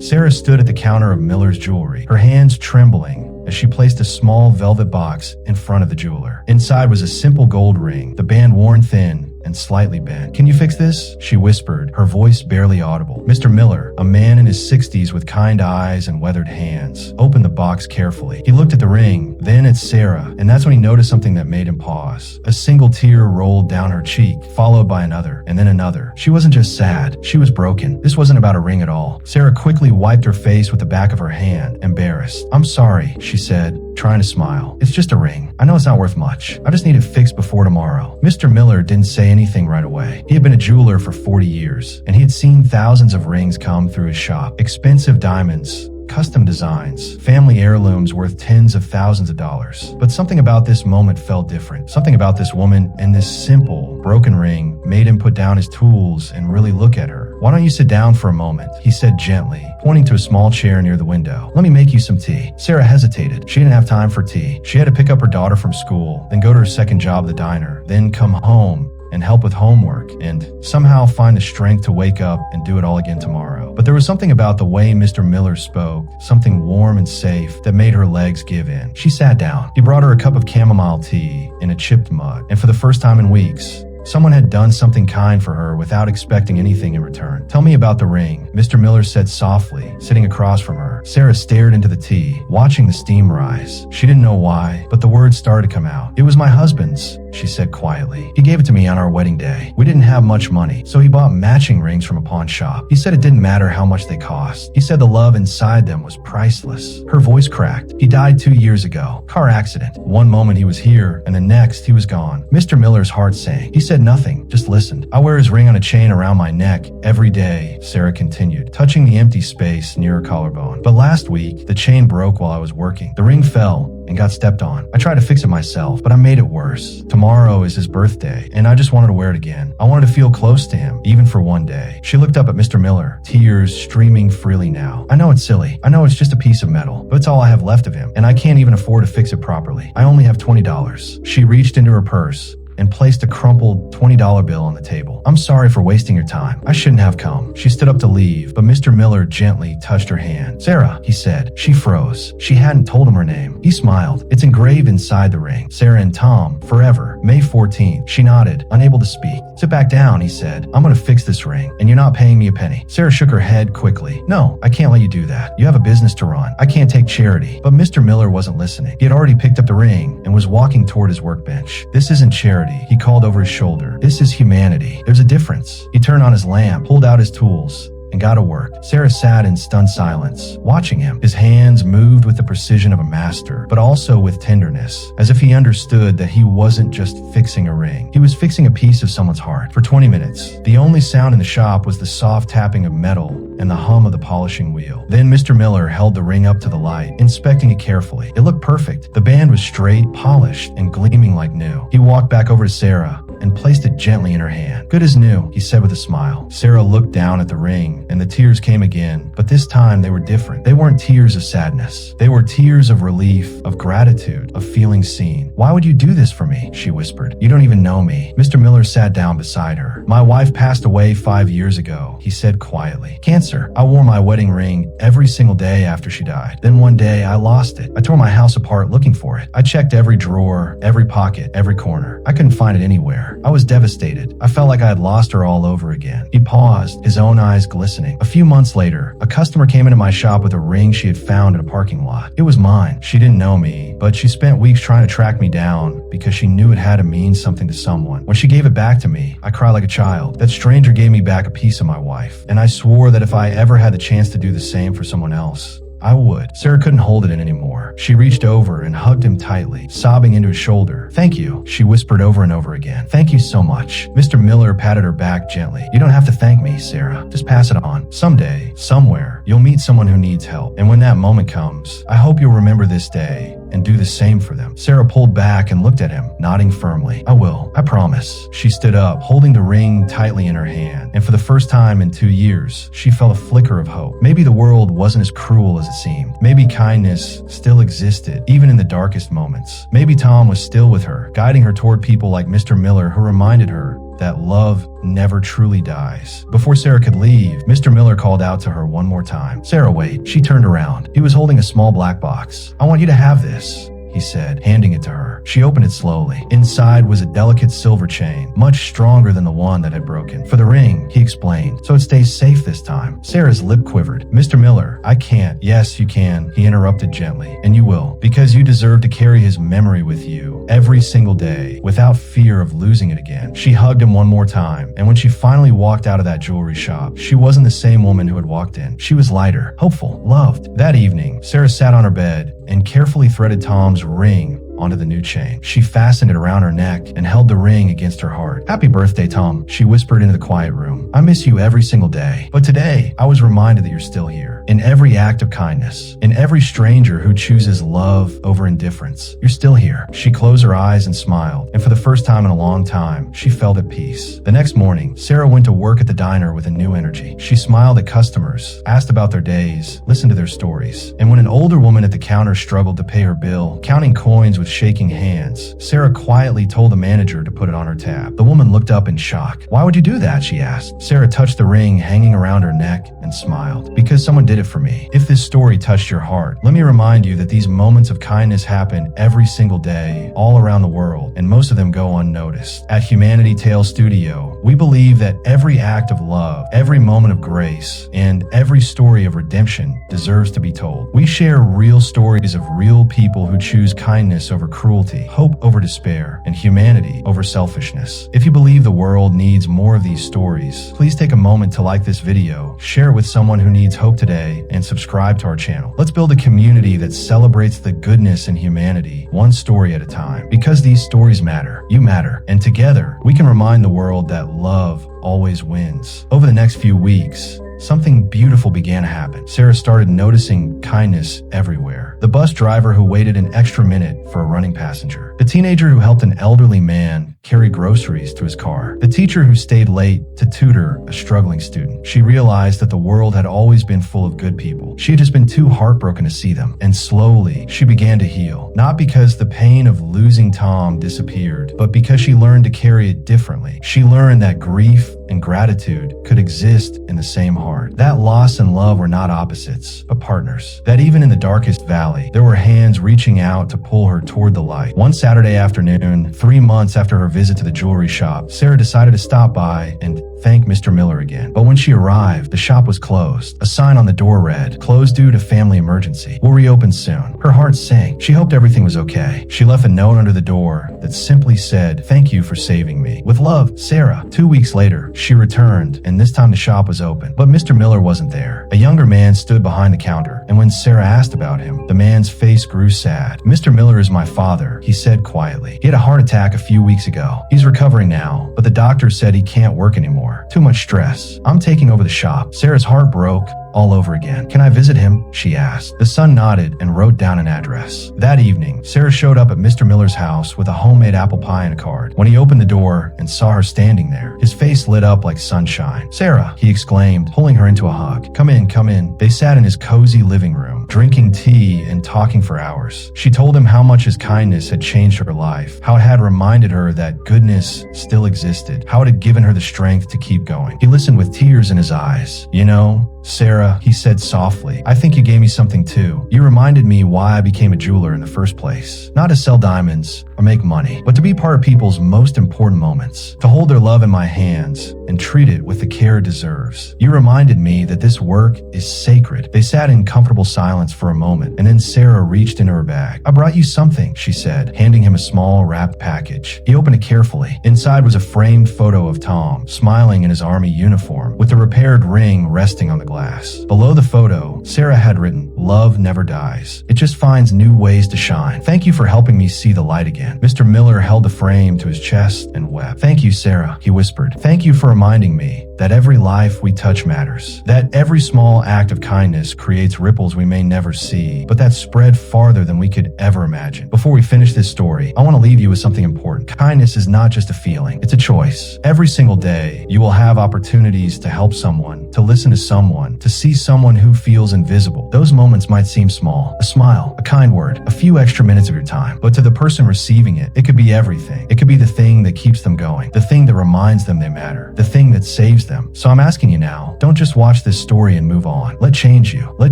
Sarah stood at the counter of Miller's jewelry, her hands trembling as she placed a small velvet box in front of the jeweler. Inside was a simple gold ring, the band worn thin and slightly bent. "Can you fix this?" she whispered, her voice barely audible. Mr. Miller, a man in his 60s with kind eyes and weathered hands, opened the box carefully. He looked at the ring, then at Sarah, and that's when he noticed something that made him pause. A single tear rolled down her cheek, followed by another, and then another. She wasn't just sad, she was broken. This wasn't about a ring at all. Sarah quickly wiped her face with the back of her hand, embarrassed. "I'm sorry," she said, trying to smile. "It's just a ring. I know it's not worth much. I just need it fixed before tomorrow." Mr. Miller didn't say anything right away. He had been a jeweler for 40 years, and he had seen thousands of rings come through his shop. Expensive diamonds, custom designs, family heirlooms worth tens of thousands of dollars. But something about this moment felt different. Something about this woman and this simple, broken ring made him put down his tools and really look at her. "Why don't you sit down for a moment?" he said gently, pointing to a small chair near the window. "Let me make you some tea." Sarah hesitated. She didn't have time for tea. She had to pick up her daughter from school, then go to her second job at the diner, then come home and help with homework, and somehow find the strength to wake up and do it all again tomorrow. But there was something about the way Mr. Miller spoke, something warm and safe, that made her legs give in. She sat down. He brought her a cup of chamomile tea in a chipped mug, and for the first time in weeks, someone had done something kind for her without expecting anything in return. "Tell me about the ring," Mr. Miller said softly, sitting across from her. Sarah stared into the tea, watching the steam rise. She didn't know why, but the words started to come out. "It was my husband's," she said quietly. "He gave it to me on our wedding day. We didn't have much money, so he bought matching rings from a pawn shop. He said it didn't matter how much they cost. He said the love inside them was priceless." Her voice cracked. "He died 2 years ago. Car accident. One moment he was here, and the next he was gone." Mr. Miller's heart sank. He said nothing, just listened. "I wear his ring on a chain around my neck every day," Sarah continued, touching the empty space near her collarbone. "But last week, the chain broke while I was working. The ring fell and got stepped on. I tried to fix it myself, but I made it worse. Tomorrow is his birthday, and I just wanted to wear it again. I wanted to feel close to him, even for one day." She looked up at Mr. Miller, tears streaming freely now. "I know it's silly. I know it's just a piece of metal, but it's all I have left of him, and I can't even afford to fix it properly. I only have $20. She reached into her purse and placed a crumpled $20 bill on the table. "I'm sorry for wasting your time. I shouldn't have come." She stood up to leave, but Mr. Miller gently touched her hand. "Sarah," he said. She froze. She hadn't told him her name. He smiled. "It's engraved inside the ring. Sarah and Tom, forever, May 14th. She nodded, unable to speak. "Sit back down," he said. "I'm gonna fix this ring, and you're not paying me a penny." Sarah shook her head quickly. "No, I can't let you do that. You have a business to run. I can't take charity." But Mr. Miller wasn't listening. He had already picked up the ring and was walking toward his workbench. "This isn't charity," he called over his shoulder. "This is humanity. There's a difference." He turned on his lamp, pulled out his tools, and got to work. Sarah sat in stunned silence, watching him. His hands moved with the precision of a master, but also with tenderness, as if he understood that he wasn't just fixing a ring. He was fixing a piece of someone's heart. For 20 minutes, the only sound in the shop was the soft tapping of metal and the hum of the polishing wheel. Then Mr. Miller held the ring up to the light, inspecting it carefully. It looked perfect. The band was straight, polished, and gleaming like new. He walked back over to Sarah and placed it gently in her hand. "Good as new," he said with a smile. Sarah looked down at the ring, and the tears came again, but this time they were different. They weren't tears of sadness. They were tears of relief, of gratitude, of feeling seen. "Why would you do this for me?" she whispered. "You don't even know me." Mr. Miller sat down beside her. "My wife passed away 5 years ago," he said quietly. "Cancer. I wore my wedding ring every single day after she died. Then one day I lost it. I tore my house apart looking for it. I checked every drawer, every pocket, every corner. I couldn't find it anywhere. I was devastated. I felt like I had lost her all over again." He paused, his own eyes glistening. "A few months later, a customer came into my shop with a ring she had found in a parking lot. It was mine. She didn't know me, but she spent weeks trying to track me down because she knew it had to mean something to someone. When she gave it back to me, I cried like a child. That stranger gave me back a piece of my wife, and I swore that if I ever had the chance to do the same for someone else, I would." Sarah couldn't hold it in anymore. She reached over and hugged him tightly, sobbing into his shoulder. "Thank you," she whispered over and over again. "Thank you so much." Mr. Miller patted her back gently. "You don't have to thank me, Sarah. Just pass it on. Someday, somewhere, you'll meet someone who needs help. And when that moment comes, I hope you'll remember this day and do the same for them." Sarah pulled back and looked at him, nodding firmly. "I will. I promise." She stood up, holding the ring tightly in her hand, and for the first time in 2 years, she felt a flicker of hope. Maybe the world wasn't as cruel as it seemed. Maybe kindness still existed, even in the darkest moments. Maybe Tom was still with her, guiding her toward people like Mr. Miller, who reminded her that love never truly dies. Before Sarah could leave, Mr. Miller called out to her one more time. "Sarah, wait." She turned around. He was holding a small black box. "I want you to have this," he said, handing it to her. She opened it slowly. Inside was a delicate silver chain, much stronger than the one that had broken. "For the ring," he explained, "so it stays safe this time." Sarah's lip quivered. "Mr. Miller, I can't." "Yes, you can," he interrupted gently, "and you will, because you deserve to carry his memory with you every single day without fear of losing it again." She hugged him one more time, and when she finally walked out of that jewelry shop, she wasn't the same woman who had walked in. She was lighter, hopeful, loved. That evening, Sarah sat on her bed and carefully threaded Tom's ring onto the new chain. She fastened it around her neck and held the ring against her heart. "Happy birthday, Tom," she whispered into the quiet room. "I miss you every single day. But today, I was reminded that you're still here. In every act of kindness, in every stranger who chooses love over indifference, you're still here." She closed her eyes and smiled, and for the first time in a long time, she felt at peace. The next morning, Sarah went to work at the diner with a new energy. She smiled at customers, asked about their days, listened to their stories. And when an older woman at the counter struggled to pay her bill, counting coins with shaking hands, Sarah quietly told the manager to put it on her tab. The woman looked up in shock. "Why would you do that?" she asked. Sarah touched the ring hanging around her neck and smiled. "Because someone did it for me." If this story touched your heart, let me remind you that these moments of kindness happen every single day, all around the world, and most of them go unnoticed. At Humanity Tale Studio, we believe that every act of love, every moment of grace, and every story of redemption deserves to be told. We share real stories of real people who choose kindness over cruelty, hope over despair, and humanity over selfishness. If you believe the world needs more of these stories, please take a moment to like this video, share it with someone who needs hope today, and subscribe to our channel. Let's build a community that celebrates the goodness in humanity, one story at a time. Because these stories matter, you matter, and together we can remind the world that love always wins. Over the next few weeks, something beautiful began to happen. Sarah started noticing kindness everywhere. The bus driver who waited an extra minute for a running passenger. The teenager who helped an elderly man carry groceries to his car. The teacher who stayed late to tutor a struggling student. She realized that the world had always been full of good people. She had just been too heartbroken to see them. And slowly, she began to heal. Not because the pain of losing Tom disappeared, but because she learned to carry it differently. She learned that grief and gratitude could exist in the same heart. That loss and love were not opposites, but partners. That even in the darkest valley, there were hands reaching out to pull her toward the light. One Saturday afternoon, 3 months after her visit to the jewelry shop, Sarah decided to stop by and thank Mr. Miller again. But when she arrived, the shop was closed. A sign on the door read, "Closed due to family emergency. Will reopen soon." Her heart sank. She hoped everything was okay. She left a note under the door that simply said, "Thank you for saving me. With love, Sarah." 2 weeks later, she returned, and this time the shop was open. But Mr. Miller wasn't there. A younger man stood behind the counter, and when Sarah asked about him, the man's face grew sad. "Mr. Miller is my father," he said quietly. "He had a heart attack a few weeks ago. He's recovering now, but the doctor said he can't work anymore. Too much stress. I'm taking over the shop." Sarah's heart broke all over again. "Can I visit him?" she asked. The son nodded and wrote down an address. That evening, Sarah showed up at Mr. Miller's house with a homemade apple pie and a card. When he opened the door and saw her standing there, his face lit up like sunshine. "Sarah," he exclaimed, pulling her into a hug. Come in, come in." They sat in his cozy living room, drinking tea and talking for hours. She told him how much his kindness had changed her life, how it had reminded her that goodness still existed, how it had given her the strength to keep going. He listened with tears in his eyes. "You know, Sarah," he said softly, "I think you gave me something too. You reminded me why I became a jeweler in the first place. Not to sell diamonds or make money, but to be part of people's most important moments. To hold their love in my hands and treat it with the care it deserves. You reminded me that this work is sacred." They sat in comfortable silence for a moment, and then Sarah reached into her bag. "I brought you something," she said, handing him a small wrapped package. He opened it carefully. Inside was a framed photo of Tom, smiling in his army uniform, with the repaired ring resting on the glass. Below the photo, Sarah had written, "Love never dies. It just finds new ways to shine. Thank you for helping me see the light again." Mr. Miller held the frame to his chest and wept. "Thank you, Sarah," he whispered. "Thank you for reminding me that every life we touch matters, that every small act of kindness creates ripples we may never see, but that spread farther than we could ever imagine. Before we finish this story, I want to leave you with something important. Kindness is not just a feeling, it's a choice. Every single day, you will have opportunities to help someone, to listen to someone, to see someone who feels invisible. Those moments might seem small. A smile, a kind word, a few extra minutes of your time. But to the person receiving it, it could be everything. It could be the thing that keeps them going, the thing that reminds them they matter, the thing that saves them. So I'm asking you now, don't just watch this story and move on. Let change you. Let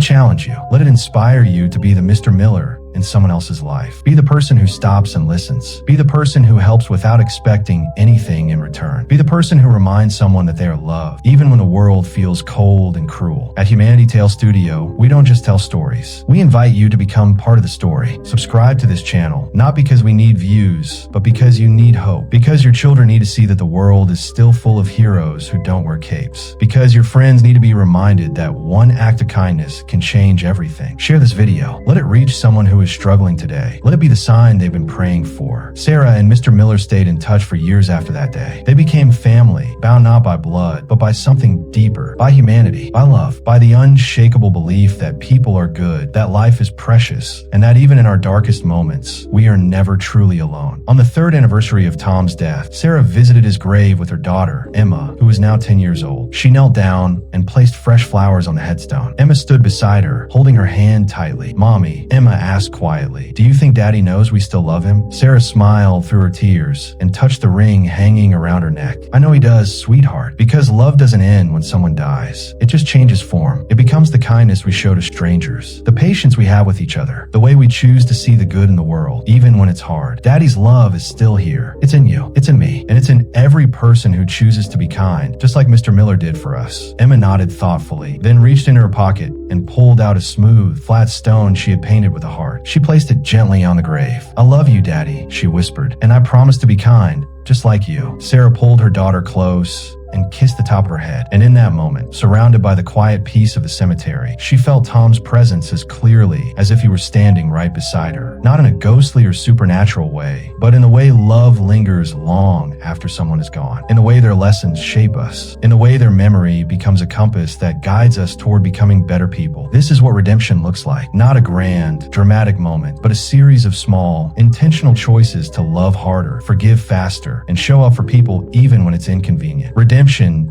challenge you. Let it inspire you to be the Mr. Miller in someone else's life. Be the person who stops and listens. Be the person who helps without expecting anything in return. Be the person who reminds someone that they are loved, even when the world feels cold and cruel. At Humanity Tale Studio, we don't just tell stories. We invite you to become part of the story. Subscribe to this channel, not because we need views, but because you need hope. Because your children need to see that the world is still full of heroes who don't wear capes. Because your friends need to be reminded that one act of kindness can change everything. Share this video. Let it reach someone who is struggling today. Let it be the sign they've been praying for. Sarah and Mr. Miller stayed in touch for years after that day. They became family, bound not by blood, but by something deeper, by humanity, by love, by the unshakable belief that people are good, that life is precious, and that even in our darkest moments, we are never truly alone. On the 3rd anniversary of Tom's death, Sarah visited his grave with her daughter, Emma, who is now 10 years old. She knelt down and placed fresh flowers on the headstone. Emma stood beside her, holding her hand tightly. "Mommy," Emma asked quietly, "do you think Daddy knows we still love him?" Sarah smiled through her tears and touched the ring hanging around her neck. "I know he does, sweetheart, because love doesn't end when someone dies. It just changes form. It becomes the kindness we show to strangers, the patience we have with each other, the way we choose to see the good in the world, even when it's hard. Daddy's love is still here. It's in you, it's in me, and it's in every person who chooses to be kind, just like Mr. Miller did for us." Emma nodded thoughtfully, then reached into her pocket and pulled out a smooth, flat stone she had painted with a heart. She placed it gently on the grave. "I love you, Daddy," she whispered, "and I promise to be kind, just like you." Sarah pulled her daughter close and kissed the top of her head. And in that moment, surrounded by the quiet peace of the cemetery, she felt Tom's presence as clearly as if he were standing right beside her. Not in a ghostly or supernatural way, but in the way love lingers long after someone is gone. In the way their lessons shape us. In the way their memory becomes a compass that guides us toward becoming better people. This is what redemption looks like. Not a grand, dramatic moment, but a series of small, intentional choices to love harder, forgive faster, and show up for people even when it's inconvenient. Redemption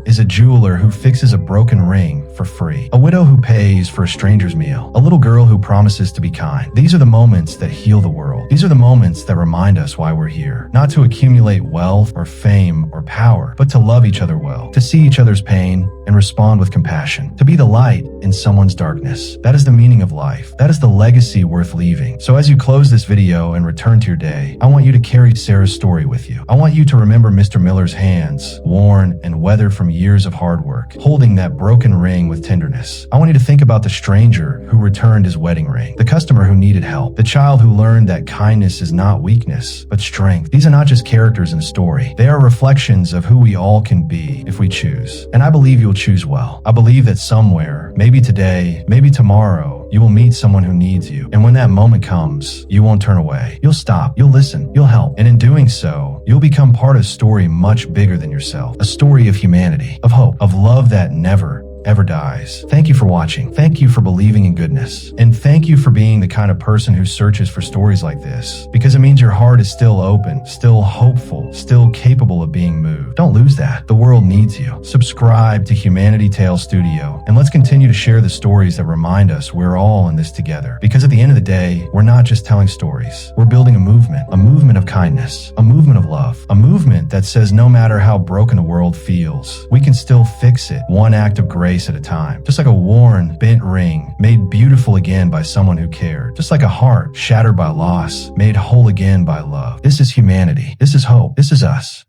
is a jeweler who fixes a broken ring for free, a widow who pays for a stranger's meal, a little girl who promises to be kind. These are the moments that heal the world. These are the moments that remind us why we're here. Not to accumulate wealth or fame or power, but to love each other well, to see each other's pain and respond with compassion, to be the light in someone's darkness. That is the meaning of life. That is the legacy worth leaving. So as you close this video and return to your day, I want you to carry Sarah's story with you. I want you to remember Mr. Miller's hands, worn and weathered from years of hard work, holding that broken ring with tenderness. I want you to think about the stranger who returned his wedding ring, the customer who needed help, the child who learned that kindness is not weakness, but strength. These are not just characters in a story. They are reflections of who we all can be if we choose. And I believe you'll choose well. I believe that somewhere, maybe today, maybe tomorrow, you will meet someone who needs you. And when that moment comes, you won't turn away. You'll stop, you'll listen, you'll help. And in doing so, you'll become part of a story much bigger than yourself. A story of humanity, of hope, of love that never, ever dies. Thank you for watching. Thank you for believing in goodness. And thank you for being the kind of person who searches for stories like this, because it means your heart is still open, still hopeful, still capable of being moved. Don't lose that. The world needs you. Subscribe to Humanity Tale Studio, and let's continue to share the stories that remind us we're all in this together. Because at the end of the day, we're not just telling stories. We're building a movement of kindness, a movement of love, a movement that says no matter how broken the world feels, we can still fix it one act of grace at a time. Just like a worn, bent ring made beautiful again by someone who cared. Just like a heart shattered by loss made whole again by love. This is humanity. This is hope. This is us.